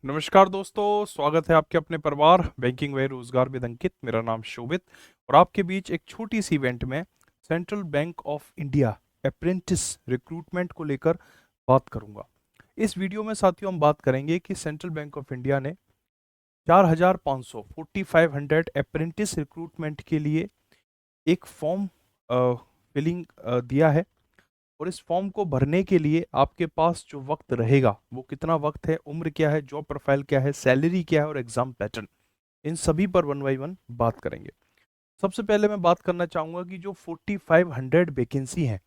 नमस्कार दोस्तों, स्वागत है आपके अपने परिवार बैंकिंग व रोजगार विद अंकित। मेरा नाम शोभित और आपके बीच एक छोटी सी इवेंट में central bank of India apprentice recruitment को लेकर बात करूंगा। इस वीडियो में साथियों हम बात करेंगे कि सेंट्रल बैंक ऑफ इंडिया ने 4500 4500 अप्रेंटिस रिक्रूटमेंट के लिए एक फॉर्म फिलिंग दिया है। और इस फॉर्म को भरने के लिए आपके पास जो वक्त रहेगा वो कितना वक्त है, उम्र क्या है, जॉब प्रोफाइल क्या है, सैलरी क्या है और एग्जाम पैटर्न, इन सभी पर वन बाई वन बात करेंगे। सबसे पहले मैं बात करना चाहूंगा कि जो 4500 वैकेंसी हैं,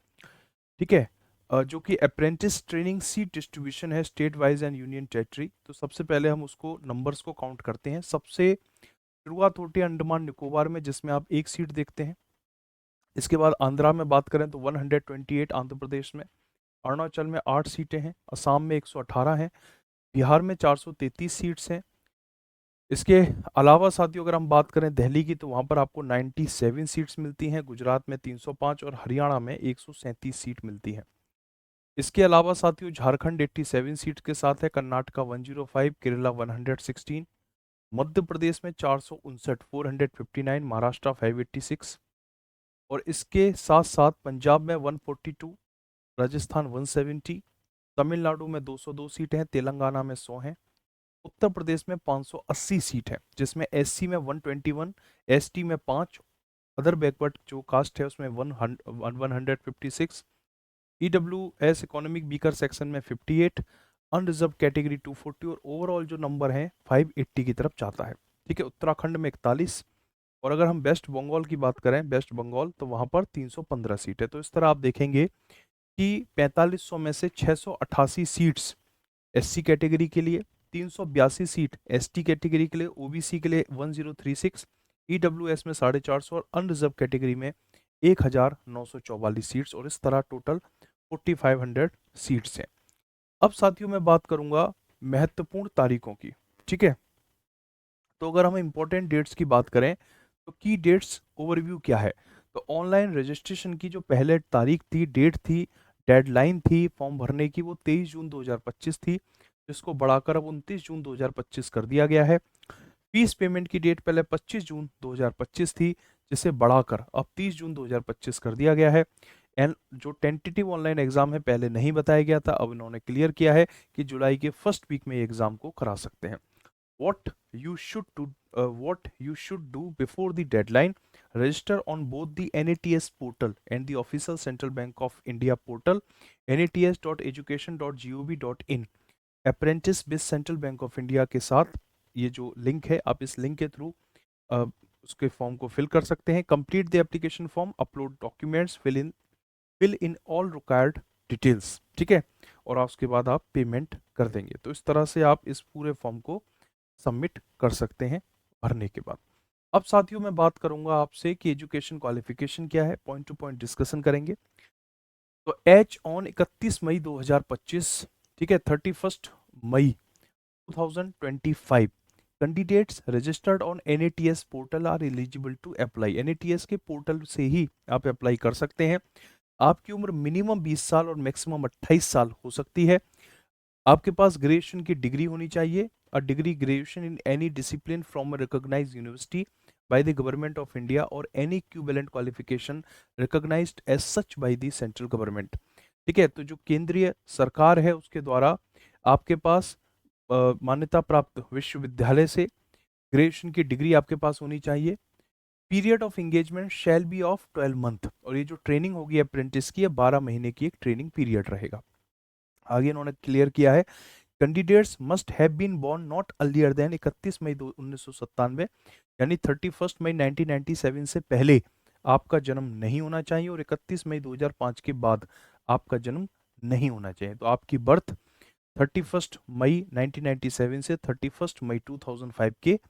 ठीक है, जो कि अप्रेंटिस ट्रेनिंग सीट डिस्ट्रीब्यूशन है state wise and union territory. तो सबसे पहले हम उसको नंबर्स को काउंट करते हैं। सबसे शुरुआत होती है अंडमान निकोबार में, जिसमें आप एक सीट देखते हैं। इसके बाद आंध्रा में बात करें तो 128 आंध्र प्रदेश में, अरुणाचल में 8 सीटें हैं, असम में 118 हैं, बिहार में 433 सीट्स हैं। इसके अलावा साथियों अगर हम बात करें दिल्ली की तो वहाँ पर आपको 97 सीट्स मिलती हैं, गुजरात में 305 और हरियाणा में 137 सीट मिलती हैं। इसके अलावा साथियों झारखंड 87 सीट के साथ है, कर्नाटका 105, केरला 116, मध्य प्रदेश में 459 459, महाराष्ट्र 586 और इसके साथ साथ पंजाब में 142, राजस्थान 170, तमिलनाडु में 202 सीटें हैं, तेलंगाना में 100 हैं, उत्तर प्रदेश में 580 सीट है, जिसमें एससी में 121, एसटी में 5, अदर बैकवर्ड जो कास्ट है उसमें 156, ईडब्ल्यूएस इकोनॉमिक वीकर सेक्शन में 58, अनरिजर्व कैटेगरी 240 और ओवरऑल जो नंबर है 580 की तरफ जाता है। ठीक है, उत्तराखंड में 41 और अगर हम वेस्ट बंगाल की बात करें, वेस्ट बंगाल तो वहां पर 315 सीट है। तो इस तरह आप देखेंगे कि 4500 में से 688 सीट्स एससी कैटेगरी के लिए, 382 सीट एसटी कैटेगरी के लिए, ओबीसी के लिए 1036, ईडब्ल्यूएस में 450 और अनरिजर्व कैटेगरी में 1944 सीट्स और इस तरह टोटल 4500 सीट्स हैं। अब साथियों मैं बात करूंगा महत्वपूर्ण तारीखों की। ठीक है, तो अगर हम इंपॉर्टेंट डेट्स की बात करें तो की डेट्स ओवरव्यू क्या है। तो ऑनलाइन रजिस्ट्रेशन की जो पहले तारीख थी, डेट थी, डेडलाइन थी फॉर्म भरने की, वो 23 जून 2025 थी, जिसको बढ़ाकर अब 29 जून 2025 कर दिया गया है। फीस पेमेंट की डेट पहले 25 जून 2025 थी, जिसे बढ़ाकर अब 30 जून 2025 कर दिया गया है। एंड जो टेंटेटिव ऑनलाइन एग्जाम है पहले नहीं बताया गया था, अब इन्होंने क्लियर किया है कि जुलाई के फर्स्ट वीक में ये एग्जाम को करा सकते हैं। what you should do what you should do before the deadline: register on both the NATS portal and the official Central Bank of India portal, nats.education.gov.in। Apprentice with central bank of India के साथ ये जो link है, आप इस link के through उसके form को फिल कर सकते हैं। Complete the application form, upload documents, fill in all required details. ठीक है, और उसके बाद आप पेमेंट कर देंगे। तो इस तरह से आप इस पूरे फॉर्म को सबमिट कर सकते हैं भरने के बाद। अब साथियों मैं बात करूंगा आपसे कि एजुकेशन क्वालिफिकेशन क्या है, पॉइंट टू पॉइंट डिस्कशन करेंगे। तो एच ऑन 31 मई 2025, ठीक है, 31 मई 2025, candidates registered on NATS portal are eligible to apply. NATS के पोर्टल से ही आप अप्लाई कर सकते हैं। आपकी उम्र मिनिमम 20 साल और मैक्सिमम 28 साल हो सकती है। आपके पास ग्रेजुएशन की डिग्री होनी चाहिए, a degree graduation in any discipline from a recognised university by the government of India और any equivalent qualification recognised as such by the central government. ठीक है, तो जो केंद्रीय सरकार है उसके द्वारा आपके पास मान्यता प्राप्त विश्वविद्यालय से ग्रेजुएशन की डिग्री आपके पास होनी चाहिए। Period of engagement shall be of 12 month, और ये जो ट्रेनिंग होगी अप्रेंटिस की, 12 महीने की एक ट्रेनिंग पीरियड रहेगा। आगे इन्होंने क्लियर किया है, candidates must have been born not earlier than 31 May 1997, यानी 31 मई 1997 से पहले आपका जन्म नहीं होना चाहिए और 31 मई 2005 के बाद आपका जन्म नहीं होना चाहिए। तो आपकी बर्थ 31 मई 1997 से 31 मई 2005 के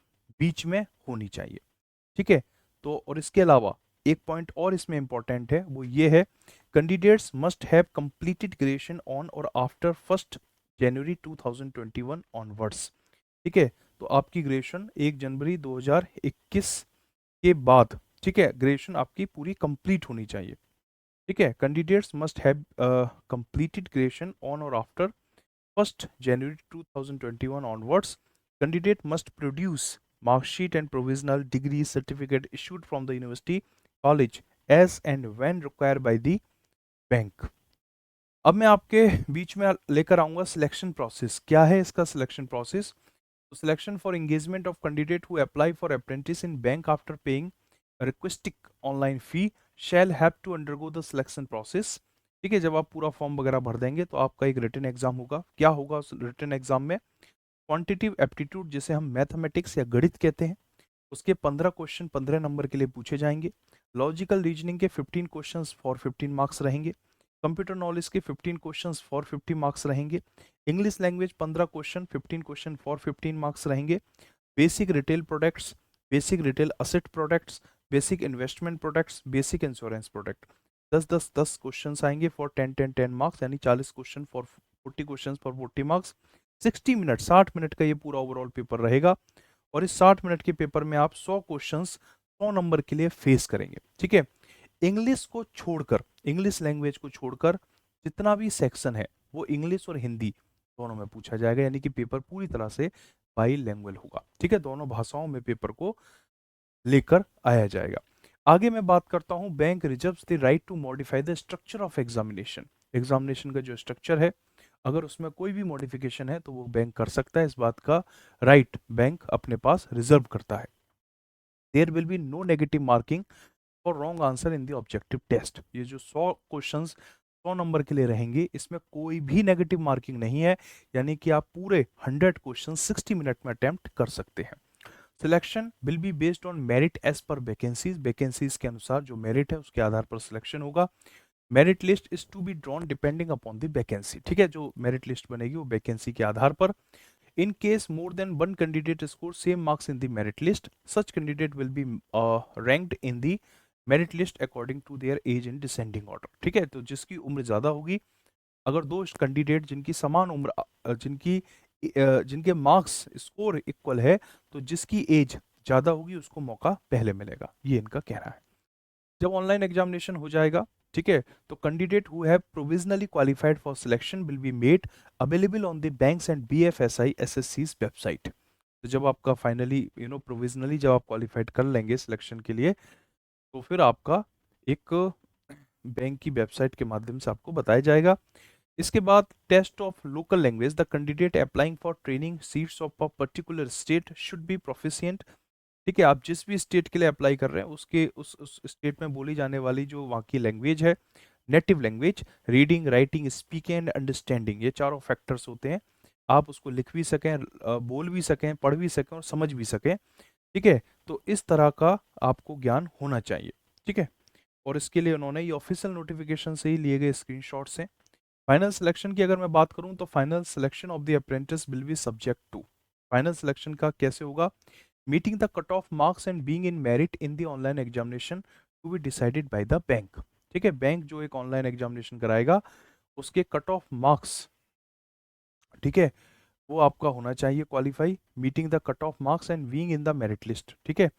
बीच में होनी चाहिए। ठीक है, तो और इसके अलावा एक पॉइंट और इसमें इंपॉर्टेंट है, वो ये है, candidates must have completed graduation on और आफ्टर 1 जनवरी 2021 ऑनवर्ड्स। ठीक है, तो आपकी ग्रेजुएशन 1 जनवरी 2021 के बाद, ठीक है, ग्रेजुएशन आपकी पूरी कंप्लीट होनी चाहिए। ठीक है, candidates must have completed graduation on और after 1 January 2021 onwards, candidate must produce mark sheet and provisional degree certificate issued from the university college as and when required by the bank. अब मैं आपके बीच में लेकर आऊंगा सिलेक्शन प्रोसेस। क्या है इसका सिलेक्शन प्रोसेस? तो selection for engagement of candidate who apply for apprentice in bank after paying requisite online fee shall have to undergo the selection process. ठीक है, जब आप पूरा फॉर्म वगैरह भर देंगे तो आपका एक रिटन एग्जाम होगा। क्या होगा उस रिटन एग्जाम में? क्वांटिटिव एप्टीट्यूड, जिसे हम मैथमेटिक्स या गणित कहते हैं, उसके 15 क्वेश्चन 15 नंबर के लिए पूछे जाएंगे। लॉजिकल रीजनिंग के 15 क्वेश्चंस फॉर 15 मार्क्स रहेंगे। कंप्यूटर नॉलेज के 15 क्वेश्चंस फॉर 50 मार्क्स रहेंगे। English language 15 question 15 question for 15 marks रहेंगे। Basic retail products, basic retail asset products, basic investment products, basic insurance product, 10 question आएंगे फॉर 10 मार्क्स, यानी 40 question for 40 question for 40 marks. 60 minute 60 minute का ये पूरा overall paper रहेगा और इस 60 minute के पेपर में आप 100 क्वेश्चंस 100 नंबर के लिए फेस करेंगे। ठीक है, इंग्लिश को छोड़कर, इंग्लिश लैंग्वेज को छोड़कर जितना भी सेक्शन है वो इंग्लिश और हिंदी दोनों में पूछा जाएगा, यानी कि पेपर पूरी तरह से बाईलैंग्वेज होगा। ठीक है, दोनों भाषाओं में पेपर को लेकर आया जाएगा। आगे मैं बात करता हूं, bank reserves the right to modify the structure of examination. Examination का जो स्ट्रक्चर है, अगर उसमें कोई भी मॉडिफिकेशन है तो वो बैंक कर सकता है। इस बात का राइट बैंक अपने पास रिजर्व करता है। There will be no negative marking for wrong answer in the objective test. ये जो 100 क्वेश्चंस 100 नंबर के लिए रहेंगे, इसमें कोई भी नेगेटिव मार्किंग नहीं है, यानी कि आप पूरे 100 क्वेश्चन 60 मिनट में अटेम्प्ट कर सकते हैं। Selection will be based on merit as per vacancies, vacancies के अनुसार जो मेरिट है उसके आधार पर सिलेक्शन होगा। Merit list is to be drawn depending upon the vacancy. ठीक है, जो मेरिट लिस्ट बनेगी वो वैकेंसी के आधार पर। In case more than one candidate score same marks in the merit list, such candidate will be ranked in the merit list according to their age in descending order. ठीक है, तो जिसकी उम्र ज्यादा होगी, अगर दो कैंडिडेट जिनकी समान उम्र जिनके मार्क्स स्कोर इक्वल है, तो जिसकी एज ज्यादा होगी उसको मौका पहले मिलेगा, ये इनका कहना है। जब ऑनलाइन एग्जामिनेशन हो जाएगा, ठीक है, तो candidate who have provisionally qualified for selection will be made available on the bank's and BFSI एसएससीज वेबसाइट। तो जब आपका फाइनली प्रोविजनली जब आप क्वालिफाइड कर लेंगे सिलेक्शन के लिए, तो फिर आपका एक बैंक की वेबसाइट के माध्यम से आपको बताया जाएगा। इसके बाद test of local language, the candidate applying for training seats of a particular state should be proficient. ठीक है, आप जिस भी स्टेट के लिए अप्लाई कर रहे हैं उसके उस स्टेट में बोली जाने वाली जो वहाँ की लैंग्वेज है, native language, reading writing speaking and understanding, ये चारों फैक्टर्स होते हैं। आप उसको लिख भी सकें, बोल भी सकें, पढ़ भी सकें और समझ भी सकें। ठीक है, तो इस तरह का आपको ज्ञान होना चाहिए। ठीक है, और इसके लिए उन्होंने ये ऑफिशियल नोटिफिकेशन से ही लिए गए स्क्रीनशॉट्स हैं। फाइनल सिलेक्शन की अगर मैं बात करूं तो final selection of the apprentice will be subject to, final selection का कैसे होगा? Meeting the cut off marks and being in merit in the online examination to be decided by the bank. ठीक है, बैंक जो एक online examination कराएगा उसके cut off marks, ठीक है, वो आपका होना चाहिए qualify, meeting the cut off marks and being in the merit list. ठीक है,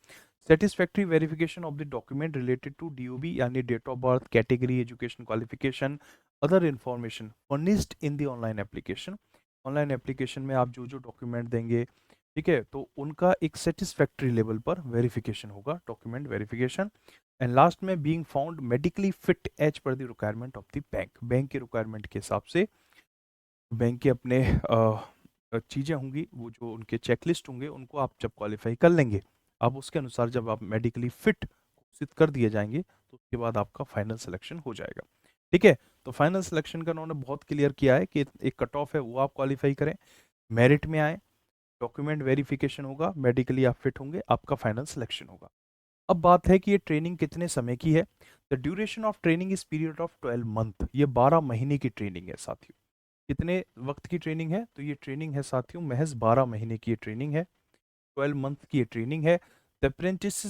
satisfactory verification of the document related to DOB, यानी date of birth, category, education qualification, other information furnished in the online application. ऑनलाइन एप्लीकेशन में आप जो जो document देंगे, ठीक है, तो उनका एक सेटिस्फैक्ट्री लेवल पर वेरिफिकेशन होगा, डॉक्यूमेंट वेरिफिकेशन। एंड लास्ट में being found medically fit as per the requirement of the bank, bank के रिक्वायरमेंट के हिसाब से बैंक के अपने चीज़ें होंगी, वो जो उनके चेकलिस्ट होंगे उनको आप जब क्वालिफाई कर लेंगे, आप उसके अनुसार जब आप मेडिकली फिट घोषित कर दिए जाएंगे तो उसके बाद आपका फाइनल सिलेक्शन हो जाएगा। ठीक है, तो फाइनल सिलेक्शन का उन्होंने बहुत क्लियर किया है कि एक कट ऑफ है वो आप क्वालिफाई करें, मेरिट में आए, डॉक्यूमेंट वेरिफिकेशन होगा, मेडिकली आप फिट होंगे, आपका फाइनल सिलेक्शन होगा। अब बात है कि ये ट्रेनिंग कितने समय की है। The duration of training is period of 12 month, ये 12 महीने की ट्रेनिंग है साथियों। कितने वक्त की ट्रेनिंग है? तो ये ट्रेनिंग है साथियों महज 12 महीने की ये ट्रेनिंग है, 12 मंथ की ये ट्रेनिंग है। The apprentice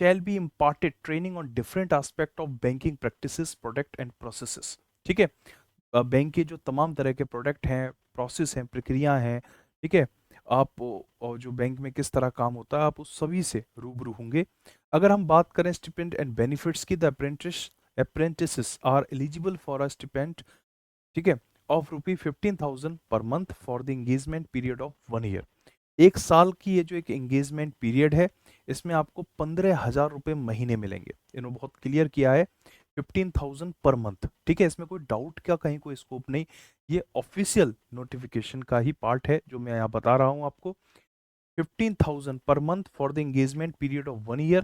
shall be imparted training on different aspect of banking practices, product and processes. ठीक है, बैंक के जो तमाम तरह के प्रोडक्ट हैं, प्रोसेस हैं, प्रक्रिया हैं, ठीक है, आप और जो बैंक में किस तरह काम होता है आप उस सभी से रूबरू होंगे। अगर हम बात करें स्टिपेंड एंड बेनिफिट्स की, the apprentice are eligible for a stipend. ठीक है, of rupee 15,000 per month for the engagement period of 1 year. एक साल की ये जो एक एंगेजमेंट पीरियड है, इसमें आपको 15,000 रुपये महीने मिलेंगे। इन्होंने बहुत क्लियर किया है, 15,000 पर मंथ। ठीक है, इसमें कोई डाउट का कहीं कोई स्कोप नहीं। ये ऑफिशियल नोटिफिकेशन का ही पार्ट है जो मैं यहाँ बता रहा हूँ आपको। 15,000 per month for the engagement period of 1 year.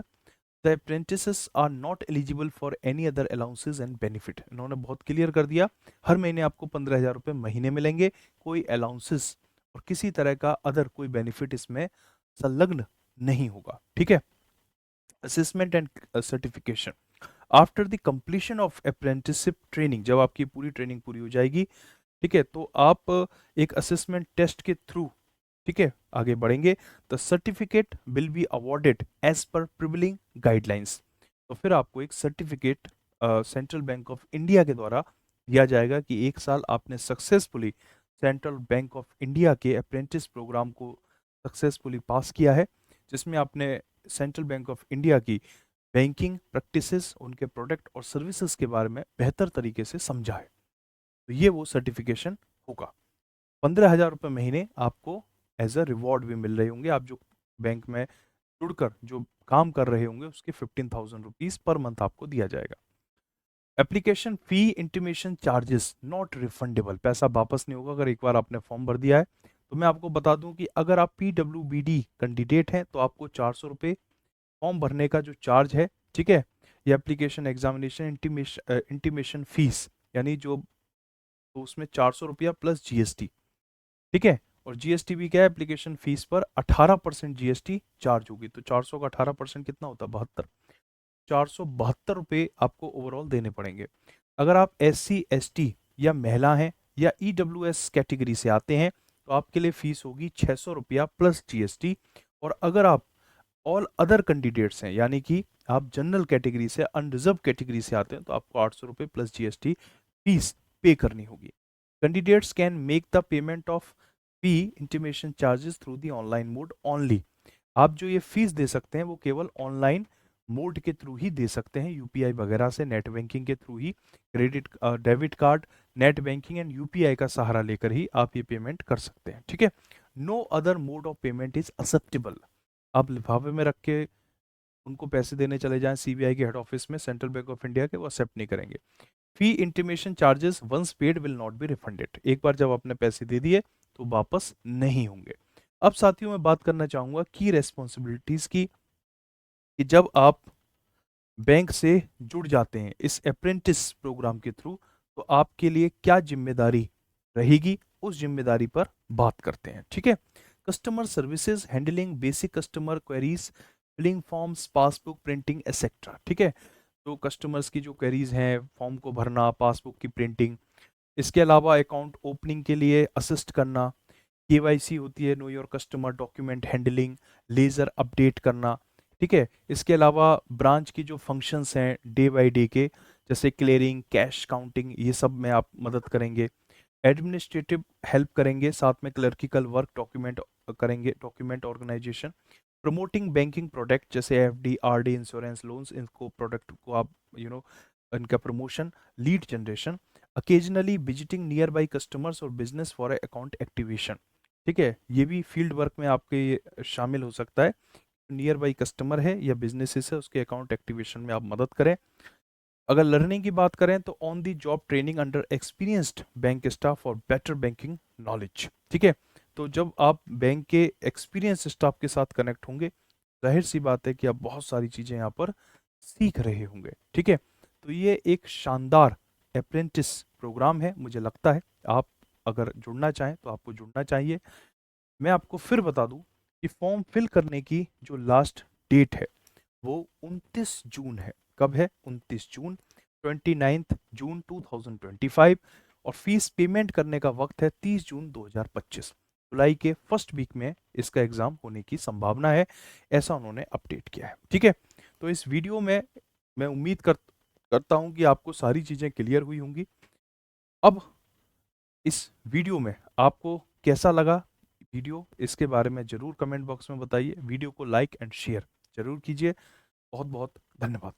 The apprentices are not eligible for any other allowances and benefit. इन्होंने बहुत क्लियर कर दिया, हर महीने आपको 15,000 रुपये महीने मिलेंगे, कोई अलाउंसेस और किसी तरह का अदर कोई बेनिफिट इसमें संलग्न नहीं होगा। ठीक है। Assessment and certification after the completion of apprenticeship training, जब आपकी पूरी ट्रेनिंग पूरी हो जाएगी, ठीक है, तो आप एक असेसमेंट टेस्ट के थ्रू, ठीक है, आगे बढ़ेंगे। The certificate will be awarded as per prevailing guidelines. तो फिर आपको एक certificate Central bank of India के द्वारा दिया जाएगा कि एक साल आपने successfully Central bank of India के अप्रेंटिस प्रोग्राम को सक्सेसफुली पास किया है, जिसमें आपने सेंट्रल बैंक ऑफ इंडिया की बैंकिंग प्रैक्टिसेस, उनके प्रोडक्ट और सर्विसेज के बारे में बेहतर तरीके से समझा है। तो ये वो सर्टिफिकेशन होगा। 15,000 रुपये महीने आपको एज अ रिवॉर्ड भी मिल रहे होंगे। आप जो बैंक में जुड़कर जो काम कर रहे होंगे उसके 15,000 रुपीज़ पर मंथ आपको दिया जाएगा। Application fee intimation charges not refundable, पैसा वापस नहीं होगा अगर एक बार आपने फॉर्म भर दिया है। तो मैं आपको बता दूं कि अगर आप PWBD कैंडिडेट हैं तो आपको 400 रुपये फॉर्म भरने का जो चार्ज है, ठीक है, ये एप्लीकेशन एग्जामिनेशन इंटीमेशन फीस, यानी जो, तो उसमें 400 रुपया प्लस GST, ठीक है, और GST भी क्या है, एप्लीकेशन फीस पर 18% GST चार्ज होगी। तो 400 का 18% कितना होता है, 72। 472 रुपये आपको ओवरऑल देने पड़ेंगे। अगर आप SC ST या महिला हैं या EWS कैटेगरी से आते हैं तो आपके लिए फीस होगी 600 रुपया प्लस GST। और अगर आप ऑल अदर कैंडिडेट्स हैं, यानी कि आप जनरल कैटेगरी से, अनरिजर्व कैटेगरी से आते हैं, तो आपको 800 रुपये प्लस GST फीस पे करनी होगी। Candidates can make the payment of fee intimation charges through the online mode only. आप जो ये फीस दे सकते हैं वो केवल ऑनलाइन मोड के थ्रू ही दे सकते हैं, UPI वगैरह से, नेट बैंकिंग के through he, credit debit card, net banking and UPI का सहारा लेकर ही आप ये पेमेंट कर सकते हैं। ठीक है। No other mode of payment is acceptable. आप लिफाफे में रख के उनको पैसे देने चले जाएं CBI के हेड ऑफिस में, सेंट्रल बैंक ऑफ इंडिया के, वो एक्सेप्ट नहीं करेंगे। Fee intimation charges once paid will not be refunded. एक बार जब आपने पैसे दे दिए तो वापस नहीं होंगे। अब साथियों मैं बात करना चाहूंगा की रेस्पॉन्सिबिलिटीज की, कि जब आप बैंक से जुड़ जाते हैं इस अप्रेंटिस प्रोग्राम के थ्रू तो आपके लिए क्या जिम्मेदारी रहेगी, उस जिम्मेदारी पर बात करते हैं। ठीक है। Customer services, handling basic customer queries, filling forms, passbook printing etcetera. ठीक है। तो कस्टमर्स की जो क्वेरीज हैं, फॉर्म को भरना, पासबुक की प्रिंटिंग, इसके अलावा अकाउंट ओपनिंग के लिए असिस्ट करना, KYC होती है, know your customer, document handling, ledger update करना। ठीक है। इसके अलावा ब्रांच की जो फंक्शंस हैं डे बाय डे के, जैसे क्लियरिंग, कैश काउंटिंग, ये सब में आप मदद करेंगे। एडमिनिस्ट्रेटिव हेल्प करेंगे, साथ में क्लर्किकल वर्क, डॉक्यूमेंट करेंगे, document organisation, promoting banking product जैसे FD RD इंश्योरेंस लोन्स, इनको प्रोडक्ट को आप इनका promotion, lead generation, occasionally visiting nearby customers और बिजनेस फॉर अकाउंट एक्टिवेशन। ठीक है, ये भी फील्ड वर्क में आपके शामिल हो सकता है। नियर बाई कस्टमर है या बिजनेसेस है, उसके अकाउंट एक्टिवेशन में आप मदद करें। अगर लर्निंग की बात करें तो on the job training under experienced bank staff for better banking knowledge. ठीक है। तो जब आप बैंक के एक्सपीरियंस स्टाफ के साथ कनेक्ट होंगे, जाहिर सी बात है कि आप बहुत सारी चीज़ें यहाँ पर सीख रहे होंगे। ठीक है। तो ये एक शानदार अप्रेंटिस प्रोग्राम है। मुझे लगता है आप अगर जुड़ना चाहें तो आपको जुड़ना चाहिए। मैं आपको फिर बता दूं कि फॉर्म फिल करने की जो लास्ट डेट है वो 29 जून है। कब है? 29 जून, 29 जून 2025। और फीस पेमेंट करने का वक्त है 30 जून 2025। जुलाई के फर्स्ट वीक में इसका एग्जाम होने की संभावना है, ऐसा उन्होंने अपडेट किया है। ठीक है। तो इस वीडियो में मैं उम्मीद करता हूं कि आपको सारी चीजें क्लियर हुई होंगी। अब इस वीडियो में आपको कैसा लगा वीडियो, इसके बारे में जरूर कमेंट बॉक्स में बताइए। वीडियो को लाइक एंड शेयर जरूर कीजिए। बहुत बहुत धन्यवाद।